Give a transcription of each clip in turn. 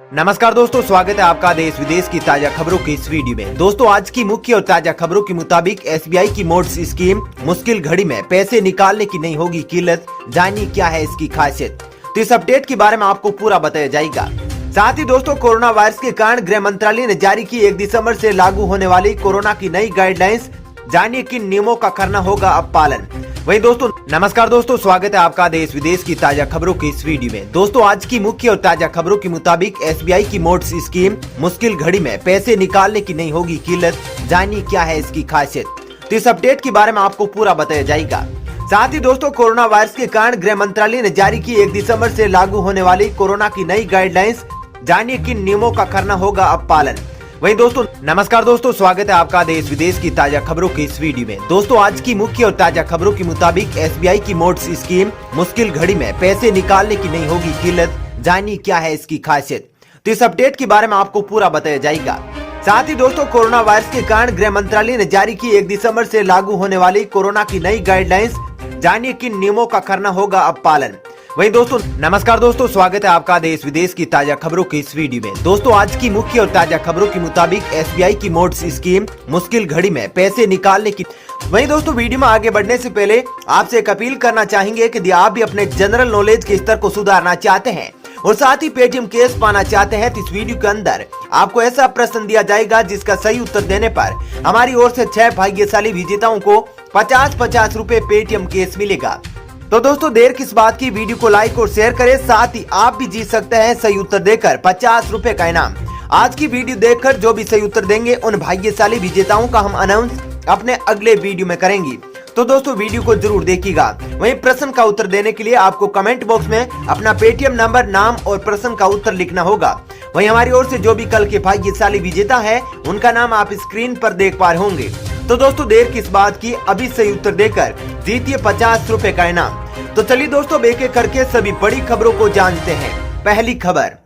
नमस्कार दोस्तों, स्वागत है आपका देश विदेश की ताजा खबरों की इस वीडियो में। दोस्तों, आज की मुख्य और ताजा खबरों के मुताबिक एसबीआई की मोड्स स्कीम, मुश्किल घड़ी में पैसे निकालने की नहीं होगी किल्लत, जानिए क्या है इसकी खासियत। तो इस अपडेट के बारे में आपको पूरा बताया जाएगा। साथ ही दोस्तों, कोरोना वायरस के कारण गृह मंत्रालय ने जारी की 1 दिसंबर से लागू होने वाली कोरोना की नई गाइडलाइंस, जानिए किन नियमों का करना होगा अब पालन। वहीं दोस्तों, नमस्कार दोस्तों, स्वागत है आपका देश विदेश की ताजा खबरों की इस वीडियो में। दोस्तों, आज की मुख्य और ताजा खबरों के मुताबिक एसबीआई की मोड्स स्कीम, मुश्किल घड़ी में पैसे निकालने की नहीं होगी किल्लत, जानिए क्या है इसकी खासियत। तो इस अपडेट के बारे में आपको पूरा बताया जाएगा। साथ ही दोस्तों, कोरोना वायरस के कारण गृह मंत्रालय ने जारी की 1 दिसंबर से लागू होने वाली कोरोना की नई गाइडलाइंस, जानिए किन नियमों का करना होगा अब पालन। वहीं दोस्तों, नमस्कार दोस्तों, स्वागत है आपका देश विदेश की ताजा खबरों की इस वीडियो में। दोस्तों, आज की मुख्य और ताजा खबरों के मुताबिक एसबीआई की मोड्स स्कीम, मुश्किल घड़ी में पैसे निकालने की नहीं होगी किल्लत, जानिए क्या है इसकी खासियत। तो इस अपडेट के बारे में आपको पूरा बताया जाएगा। साथ ही दोस्तों, कोरोना वायरस के कारण गृह मंत्रालय ने जारी की 1 दिसंबर से लागू होने वाली कोरोना की नई गाइडलाइंस, जानिए किन नियमों का करना होगा अब पालन। वहीं दोस्तों, नमस्कार दोस्तों, स्वागत है आपका देश विदेश की ताजा खबरों की इस वीडियो में। दोस्तों, आज की मुख्य और ताजा खबरों के मुताबिक एसबीआई की मोड्स स्कीम, मुश्किल घड़ी में पैसे निकालने की। वहीं दोस्तों, वीडियो में आगे बढ़ने से पहले आपसे एक अपील करना चाहेंगे कि यदि आप भी अपने जनरल नॉलेज के स्तर को सुधारना चाहते हैं और साथ ही पेटीएम कैश पाना चाहते हैं, तो इस वीडियो के अंदर आपको ऐसा प्रश्न दिया जाएगा जिसका सही उत्तर देने पर हमारी ओर से 6 भाग्यशाली विजेताओं को 50-50 रुपए पेटीएम कैश मिलेगा। तो दोस्तों, देर किस बात की, वीडियो को लाइक और शेयर करें। साथ ही आप भी जीत सकते हैं सही उत्तर देकर 50 रुपए का इनाम। आज की वीडियो देखकर जो भी सही उत्तर देंगे उन भाग्यशाली विजेताओं का हम अनाउंस अपने अगले वीडियो में करेंगे। तो दोस्तों, वीडियो को जरूर देखिएगा। वहीं प्रश्न का उत्तर देने के लिए आपको कमेंट बॉक्स में अपना पेटीएम नंबर, नाम और प्रश्न का उत्तर लिखना होगा। वहीं हमारी ओर से जो भी कल के भाग्यशाली विजेता है उनका नाम आप स्क्रीन पर देख पा रहे होंगे। तो दोस्तों, देर किस बात की, अभी सही उत्तर देकर जीतिए 50 रुपए का इनाम। तो चलिए दोस्तों, एक एक करके सभी बड़ी खबरों को जानते हैं। पहली खबर,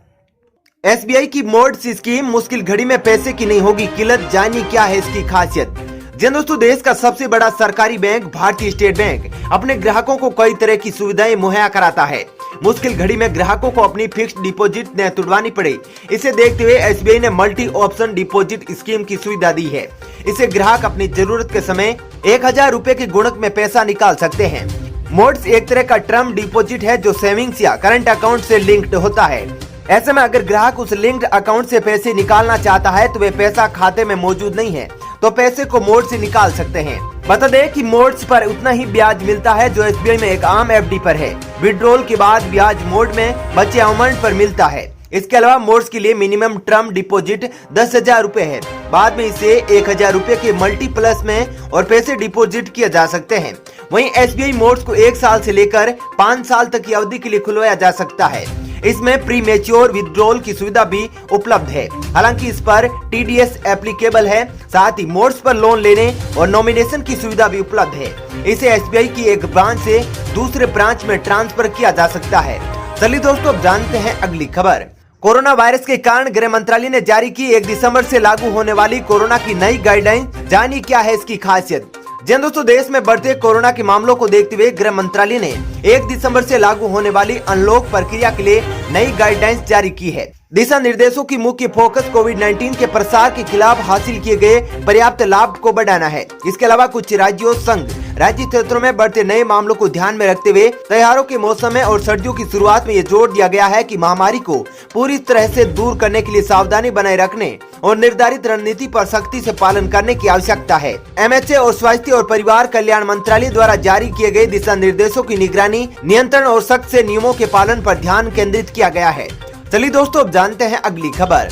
एसबीआई की मोड्स स्कीम, मुश्किल घड़ी में पैसे की नहीं होगी किल्लत, जानिए क्या है इसकी खासियत। जी दोस्तों, देश का सबसे बड़ा सरकारी बैंक भारतीय स्टेट बैंक अपने ग्राहकों को कई तरह की सुविधाएं मुहैया कराता है। मुश्किल घड़ी में ग्राहकों को अपनी फिक्स्ड डिपॉजिट न तुड़वानी पड़े, इसे देखते हुए एसबीआई ने मल्टी ऑप्शन डिपॉजिट स्कीम की सुविधा दी है। इसे ग्राहक अपनी जरूरत के समय 1000 रुपए के गुणक में पैसा निकाल सकते हैं। मोड्स एक तरह का टर्म डिपॉजिट है जो सेविंग्स या करंट अकाउंट से लिंक्ड होता है। ऐसे में अगर ग्राहक उस लिंक्ड अकाउंट से पैसे निकालना चाहता है तो वे पैसा खाते में मौजूद नहीं है तो पैसे को मोड से निकाल सकते हैं। बता दें कि मोड्स पर उतना ही ब्याज मिलता है जो एसबीआई में एक आम एफडी पर है। विड्रॉल के बाद ब्याज मोड में बचे अमाउंट पर मिलता है। इसके अलावा मोड्स के लिए मिनिमम टर्म डिपॉजिट 10,000 रुपए है। बाद में इसे 1,000 रुपए के मल्टीप्लस में और पैसे डिपॉजिट किए जा सकते हैं। वहीं एसबीआई मोड्स को 1 साल से लेकर 5 साल तक की अवधि के लिए खुलवाया जा सकता है। इसमें प्री मैच्योर विड्रॉल की सुविधा भी उपलब्ध है। हालांकि इस पर टीडीएस एप्लीकेबल है। साथ ही मोड्स पर लोन लेने और नॉमिनेशन की सुविधा भी उपलब्ध है। इसे एसबीआई की एक ब्रांच से दूसरे ब्रांच में ट्रांसफर किया जा सकता है। चलिए दोस्तों, अब जानते हैं अगली खबर। कोरोना वायरस के कारण गृह मंत्रालय ने जारी की 1 दिसंबर से लागू होने वाली कोरोना की नई गाइडलाइन, जानिए क्या है इसकी खासियत। जी दोस्तों, देश में बढ़ते कोरोना के मामलों को देखते हुए गृह मंत्रालय ने 1 दिसंबर से लागू होने वाली अनलॉक प्रक्रिया के लिए नई गाइडलाइंस जारी की है। दिशा निर्देशों की मुख्य फोकस कोविड-19 के प्रसार के खिलाफ हासिल किए गए पर्याप्त लाभ को बढ़ाना है। इसके अलावा कुछ राज्यों, संघ राज्य क्षेत्रों में बढ़ते नए मामलों को ध्यान में रखते हुए त्योहारों के मौसम में और सर्दियों की शुरुआत में ये जोर दिया गया है कि महामारी को पूरी तरह से दूर करने के लिए सावधानी बनाए रखने और निर्धारित रणनीति पर सख्ती से पालन करने की आवश्यकता है। एमएचए और स्वास्थ्य और परिवार कल्याण मंत्रालय द्वारा जारी किए गए दिशा निर्देशों की निगरानी, नियंत्रण और सख्त से नियमों के पालन पर ध्यान केंद्रित किया गया है। चलिए दोस्तों, अब जानते हैं अगली खबर।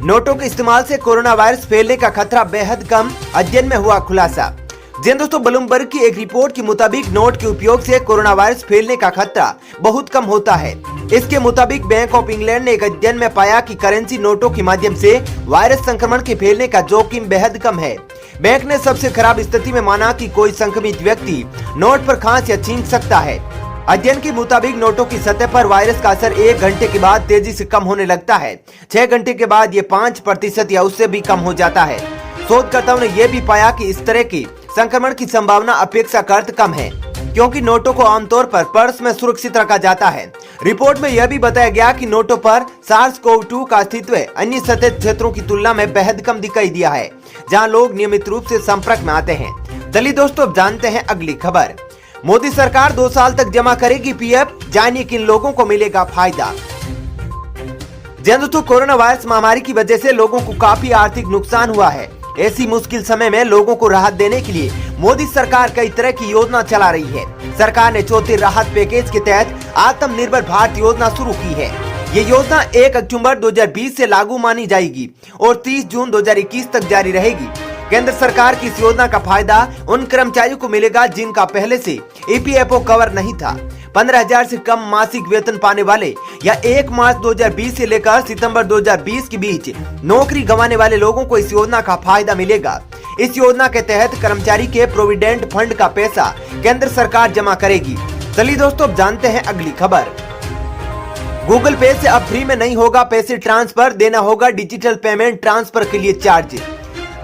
नोटों के इस्तेमाल से कोरोना वायरस फैलने का खतरा बेहद कम, अध्ययन में हुआ खुलासा। जी दोस्तों, ब्लूमबर्ग की एक रिपोर्ट के मुताबिक नोट के उपयोग से कोरोना वायरस फैलने का खतरा बहुत कम होता है। इसके मुताबिक बैंक ऑफ इंग्लैंड ने एक अध्ययन में पाया कि करेंसी नोटों के माध्यम से वायरस संक्रमण के फैलने का जोखिम बेहद कम है। बैंक ने सबसे खराब स्थिति में माना कि कोई संक्रमित व्यक्ति नोट पर खांस या छींक सकता है। अध्ययन के मुताबिक नोटों की सतह पर वायरस का असर 1 घंटे के बाद तेजी से कम होने लगता है। 6 घंटे के बाद ये 5% या उससे भी कम हो जाता है। शोधकर्ताओं ने यह भी पाया कि इस तरह की संक्रमण की संभावना अपेक्षाकृत कम है। क्योंकि नोटों को आमतौर पर पर्स में सुरक्षित रखा जाता है। रिपोर्ट में यह भी बताया गया कि नोटों पर SARS-CoV-2 का अस्तित्व अन्य सतत क्षेत्रों की तुलना में बेहद कम दिखाई दिया है, जहां लोग नियमित रूप से संपर्क में आते हैं। चलिए दोस्तों, अब जानते हैं अगली खबर। मोदी सरकार 2 साल तक जमा करेगी PF, जानिए किन लोगों को मिलेगा फायदा। दोस्तों, कोरोना वायरस महामारी की वजह से लोगों को काफी आर्थिक नुकसान हुआ है। ऐसी मुश्किल समय में लोगों को राहत देने के लिए मोदी सरकार कई तरह की योजना चला रही है। सरकार ने चौथे राहत पैकेज के तहत आत्मनिर्भर भारत योजना शुरू की है। ये योजना 1 अक्टूबर 2020 से लागू मानी जाएगी और 30 जून 2021 तक जारी रहेगी। केंद्र सरकार की इस योजना का फायदा उन कर्मचारियों को मिलेगा जिनका पहले से EPFO कवर नहीं था। 15,000 से कम मासिक वेतन पाने वाले या 1 मार्च 2020 से लेकर सितंबर 2020 के बीच नौकरी गंवाने वाले लोगों को इस योजना का फायदा मिलेगा। इस योजना के तहत कर्मचारी के प्रोविडेंट फंड का पैसा केंद्र सरकार जमा करेगी। चलिए दोस्तों, अब जानते हैं अगली खबर। गूगल पे से अब फ्री में नहीं होगा पैसे ट्रांसफर, देना होगा डिजिटल पेमेंट ट्रांसफर के लिए चार्ज।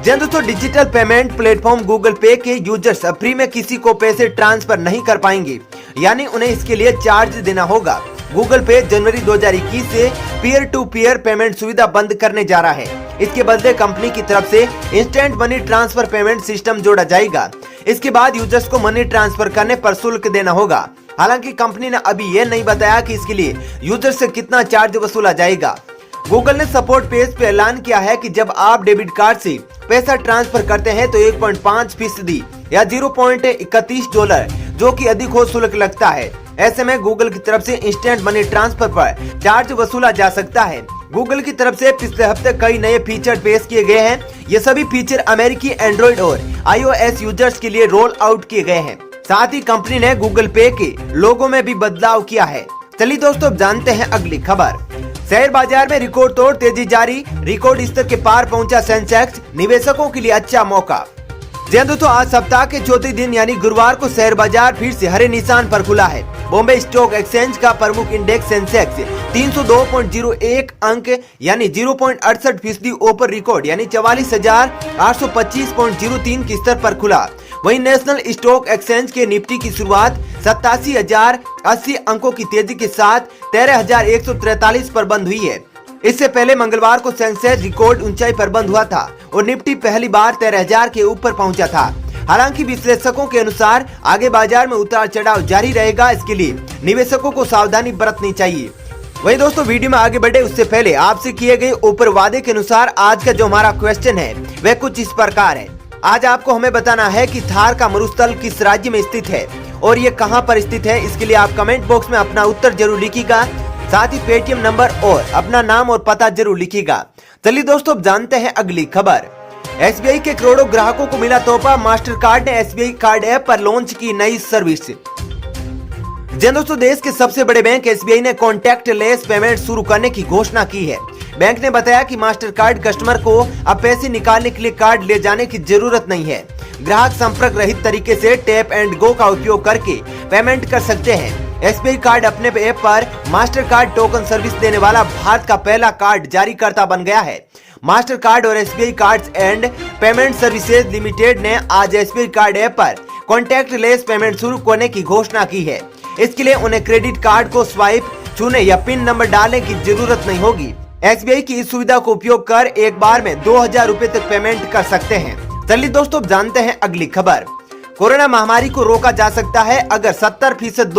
दोस्तों, डिजिटल पेमेंट प्लेटफॉर्म गूगल पे के यूजर्स अब फ्री में किसी को पैसे ट्रांसफर नहीं कर पाएंगे, यानी उन्हें इसके लिए चार्ज देना होगा। गूगल पे जनवरी 2021 से पीयर टू पीयर पेमेंट सुविधा बंद करने जा रहा है। इसके बदले कंपनी की तरफ से instant money transfer payment system जोड़ा जाएगा। इसके बाद यूजर्स को मनी ट्रांसफर करने पर शुल्क देना होगा। हालांकि कंपनी ने अभी यह नहीं बताया कि इसके लिए यूजर से कितना चार्ज वसूला जाएगा। गूगल ने सपोर्ट पेज पे ऐलान किया है कि जब आप डेबिट कार्ड से पैसा ट्रांसफर करते हैं तो 1.5% या $0.31 जो कि अधिक हो शुल्क लगता है। ऐसे में गूगल की तरफ से इंस्टेंट मनी ट्रांसफर पर चार्ज वसूला जा सकता है। गूगल की तरफ से पिछले हफ्ते कई नए फीचर पेश किए गए हैं। ये सभी फीचर अमेरिकी एंड्रॉइड और iOS यूजर्स के लिए रोल आउट किए गए हैं। साथ ही कंपनी ने गूगल पे के लोगो में भी बदलाव किया है। चलिए दोस्तों, अब जानते हैं अगली खबर। शेयर बाजार में रिकॉर्ड तोड़ तेजी जारी, रिकॉर्ड स्तर के पार पहुंचा सेंसेक्स, निवेशकों के लिए अच्छा मौका। दोस्तों, आज सप्ताह के चौथे दिन यानी गुरुवार को शेयर बाजार फिर से हरे निशान पर खुला है। बॉम्बे स्टॉक एक्सचेंज का प्रमुख इंडेक्स सेंसेक्स 302.01 अंक यानी 0.68% ऊपर रिकॉर्ड यानी 44,825.03 के स्तर पर खुला। वहीं नेशनल स्टॉक एक्सचेंज के निफ्टी की शुरुआत 87,080 अंकों की तेजी के साथ 13,143 पर बंद हुई है। इससे पहले मंगलवार को सेंसेक्स रिकॉर्ड ऊंचाई पर बंद हुआ था और निफ्टी पहली बार 13,000 के ऊपर पहुंचा था। हालांकि विश्लेषकों के अनुसार आगे बाजार में उतार चढ़ाव जारी रहेगा, इसके लिए निवेशकों को सावधानी बरतनी चाहिए। वही दोस्तों, वीडियो में आगे बढ़े उससे पहले आपसे किए गए ऊपर वादे के अनुसार आज का जो हमारा क्वेश्चन है वह कुछ इस प्रकार है। आज आपको हमें बताना है कि थार का मरुस्थल किस राज्य में स्थित है और ये कहां पर स्थित है। इसके लिए आप कमेंट बॉक्स में अपना उत्तर जरूर लिखिएगा, साथ ही पेटीएम नंबर और अपना नाम और पता जरूर लिखिएगा। चलिए दोस्तों, अब जानते हैं अगली खबर। SBI के करोड़ों ग्राहकों को मिला तोहफा, मास्टर कार्ड ने SBI कार्ड ऐप पर लॉन्च की नई सर्विस। दोस्तों, देश के सबसे बड़े बैंक SBI ने कॉन्टैक्टलेस पेमेंट शुरू करने की घोषणा की है। बैंक ने बताया कि मास्टर कार्ड कस्टमर को अब पैसे निकालने के लिए कार्ड ले जाने की जरूरत नहीं है। ग्राहक संपर्क रहित तरीके से टैप एंड गो का उपयोग करके पेमेंट कर सकते हैं। SBI कार्ड अपने ऐप पर मास्टर कार्ड टोकन सर्विस देने वाला भारत का पहला कार्ड जारीकर्ता बन गया है। मास्टर कार्ड और SBI cards and payment services limited ने आज SBI कार्ड ऐप पर कॉन्टैक्टलेस पेमेंट शुरू करने की घोषणा की है। इसके लिए उन्हें क्रेडिट कार्ड को स्वाइप, छूने या पिन नंबर डालने की जरूरत नहीं होगी। SBI की इस सुविधा को उपयोग कर एक बार में 2,000 रुपए तक पेमेंट कर सकते हैं। चलिए दोस्तों, जानते हैं अगली खबर। कोरोना महामारी को रोका जा सकता है अगर 70%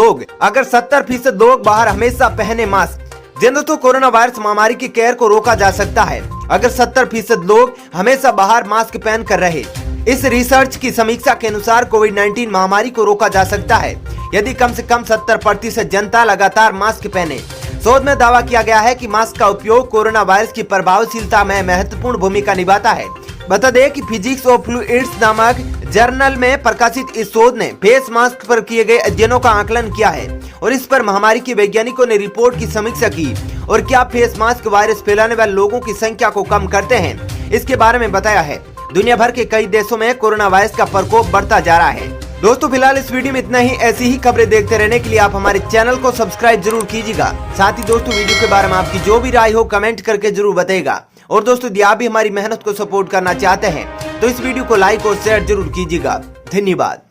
लोग बाहर हमेशा पहने मास्क। दोस्तों, कोरोना वायरस महामारी के कहर को रोका जा सकता है अगर 70% लोग हमेशा बाहर मास्क पहन कर रहे। इस रिसर्च की समीक्षा के अनुसार कोविड-19 महामारी को रोका जा सकता है यदि कम से कम 70% जनता लगातार मास्क पहने। शोध में दावा किया गया है कि मास्क का उपयोग कोरोना वायरस की प्रभावशीलता में महत्वपूर्ण भूमिका निभाता है। बता दें कि फिजिक्स ऑफ फ्लूइड्स नामक जर्नल में प्रकाशित इस शोध ने फेस मास्क पर किए गए अध्ययनों का आकलन किया है और इस पर महामारी के वैज्ञानिकों ने रिपोर्ट की समीक्षा की और क्या फेस मास्क वायरस फैलाने वाले लोगों की संख्या को कम करते हैं, इसके बारे में बताया है। दुनिया भर के कई देशों में कोरोना वायरस का प्रकोप बढ़ता जा रहा है। दोस्तों, फिलहाल इस वीडियो में इतना ही। ऐसी ही खबरें देखते रहने के लिए आप हमारे चैनल को सब्सक्राइब जरूर कीजिएगा। साथ ही दोस्तों, वीडियो के बारे में आपकी जो भी राय हो कमेंट करके जरूर बताइएगा। और दोस्तों, यदि आप भी हमारी मेहनत को सपोर्ट करना चाहते हैं तो इस वीडियो को लाइक और शेयर जरूर कीजिएगा। धन्यवाद।